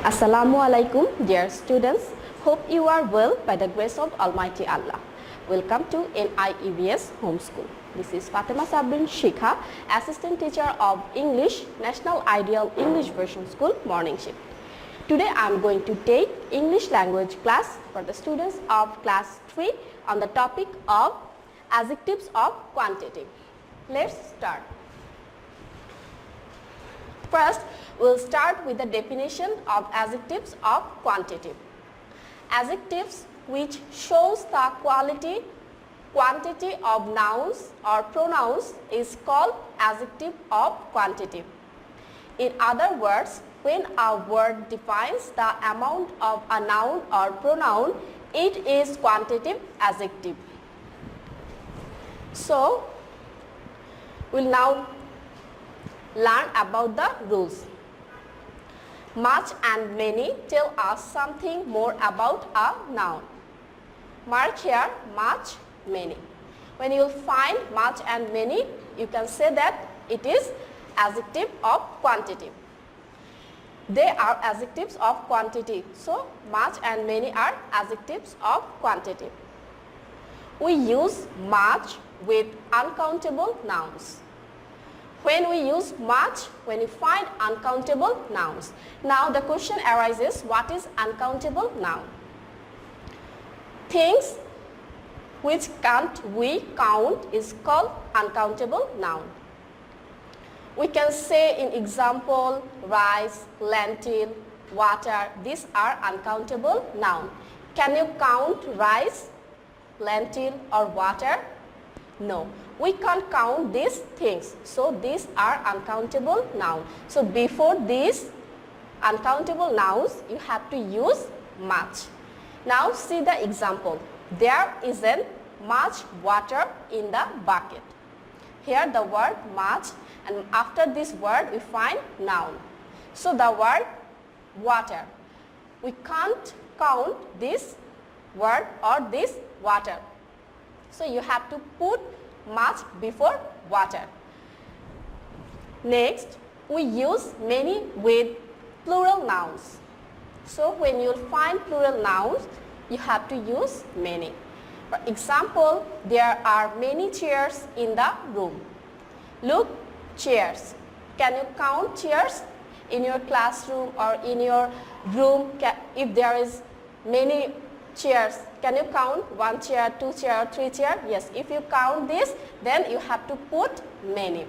Assalamu alaikum, dear students. Hope you are well by the grace of Almighty Allah. Welcome to NIEVS Homeschool. This is Fatema Sabrin Shikha, Assistant Teacher of English, National Ideal English Version School, Morning Shift. Today I am going to take English language class for the students of class 3 on the topic of adjectives of quantity. Let's start. First, we'll start with the definition of adjectives of quantity. Adjectives which shows the quantity of nouns or pronouns is called adjective of quantity. In other words, when a word defines the amount of a noun or pronoun, it is quantitative adjective. So, we'll now learn about the rules. Much and many tell us something more about a noun. Mark here much, many. When you find much and many, you can say that it is adjective of quantity. They are adjectives of quantity. So, much and many are adjectives of quantity. We use much with uncountable nouns. When we use much, when we find uncountable nouns. Now the question arises, what is uncountable noun? Things which can't we count is called uncountable noun. We can say in example, rice, lentil, water, these are uncountable noun. Can you count rice, lentil or water? No, we can't count these things. So these are uncountable nouns. So before these uncountable nouns, you have to use much. Now see the example. There isn't much water in the bucket. Here the word much, and after this word we find noun. So the word water. We can't count this word or this water. So you have to put much before water. Next, we use many with plural nouns. So when you find plural nouns, you have to use many. For example, there are many chairs in the room. Look, chairs. Can you count chairs in your classroom or in your room? If there is many chairs, can you count 1 chair, 2 chair, 3 chair? Yes, if you count this, then you have to put many.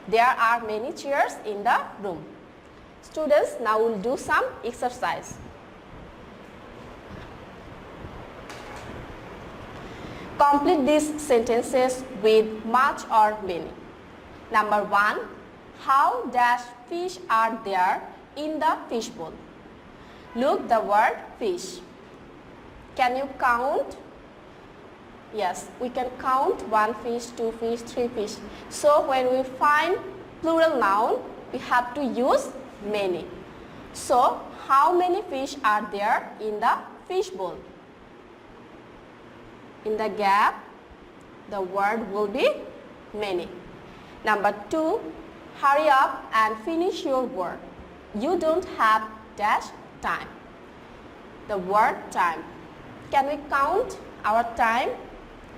There are many chairs in the room. Students, now we'll do some exercise. Complete these sentences with much or many. Number 1, how dash fish are there in the fish bowl? Look the word fish. Can you count? Yes, we can count 1 fish, 2 fish, 3 fish. So when we find plural noun, we have to use many. So how many fish are there in the fish bowl? In the gap, the word will be many. Number 2, hurry up and finish your work. You don't have dash time. The word time. Can we count our time?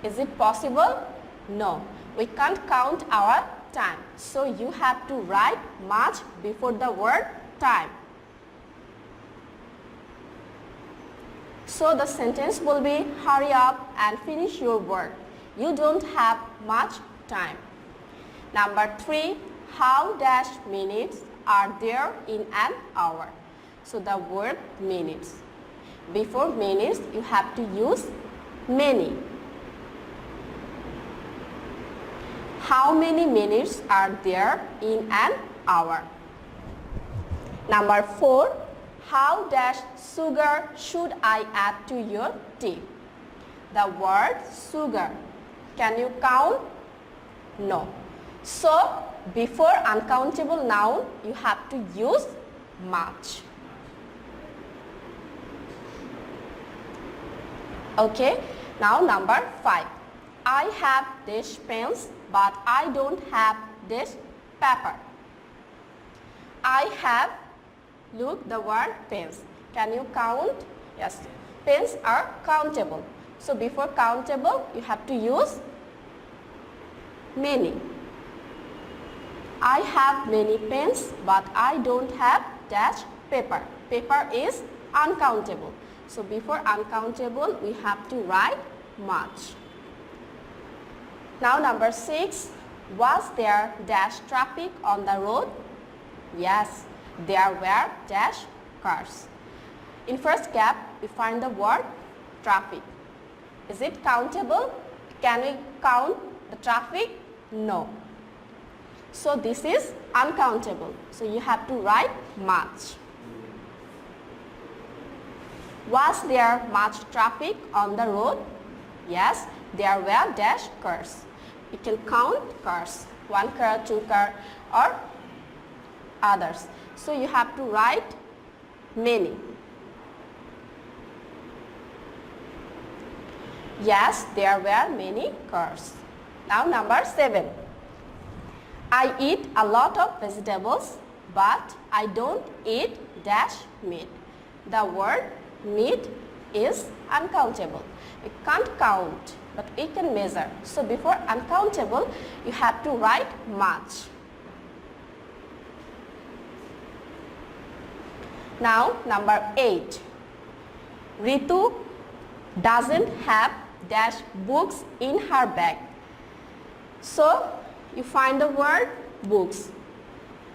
Is it possible? No, we can't count our time. So you have to write much before the word time. So the sentence will be, hurry up and finish your work. You don't have much time. Number 3, how dash minutes are there in an hour? So the word minutes. Before minutes, you have to use many. How many minutes are there in an hour? Number 4, how dash sugar should I add to your tea? The word sugar. Can you count? No. So, before uncountable noun, you have to use much. Okay, now number 5. I have dish pens, but I don't have dish paper. I have Look the word pens. Can you count? Yes, pens are countable. So before countable, you have to use many. I have many pens, but I don't have dash paper. Paper is uncountable. So before uncountable, we have to write much. Now number 6, was there dash traffic on the road? Yes, there were dash cars. In first gap, we find the word traffic. Is it countable? Can we count the traffic? No. So this is uncountable. So you have to write much. Was there much traffic on the road? Yes, there were dash cars. You can count cars, 1 car, 2 car or others. So you have to write many. Yes, there were many cars. Now number 7. I eat a lot of vegetables, but I don't eat dash meat. The word meat is uncountable. We can't count, but we can measure. So before uncountable, you have to write much. Now number 8. Ritu doesn't have dash books in her bag. So you find the word books.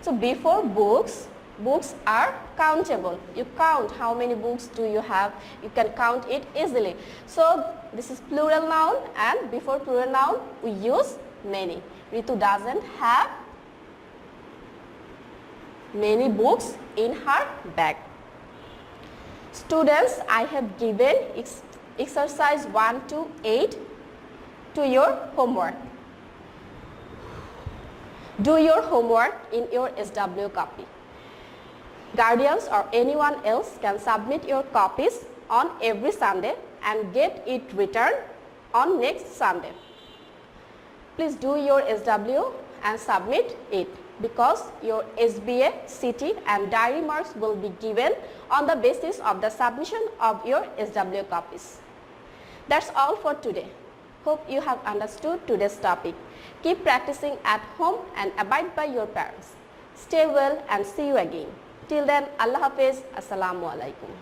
So before books, books are countable. You count how many books do you have. You can count it easily. So this is plural noun, and before plural noun we use many. Ritu doesn't have many books in her bag. Students, I have given exercise 1 to 8 to your homework. Do your homework in your SW copy. Guardians or anyone else can submit your copies on every Sunday and get it returned on next Sunday. Please do your SW and submit it, because your SBA, CT and diary marks will be given on the basis of the submission of your SW copies. That's all for today. Hope you have understood today's topic. Keep practicing at home and abide by your parents. Stay well and see you again. Till then, Allah Hafiz. Assalamu alaikum.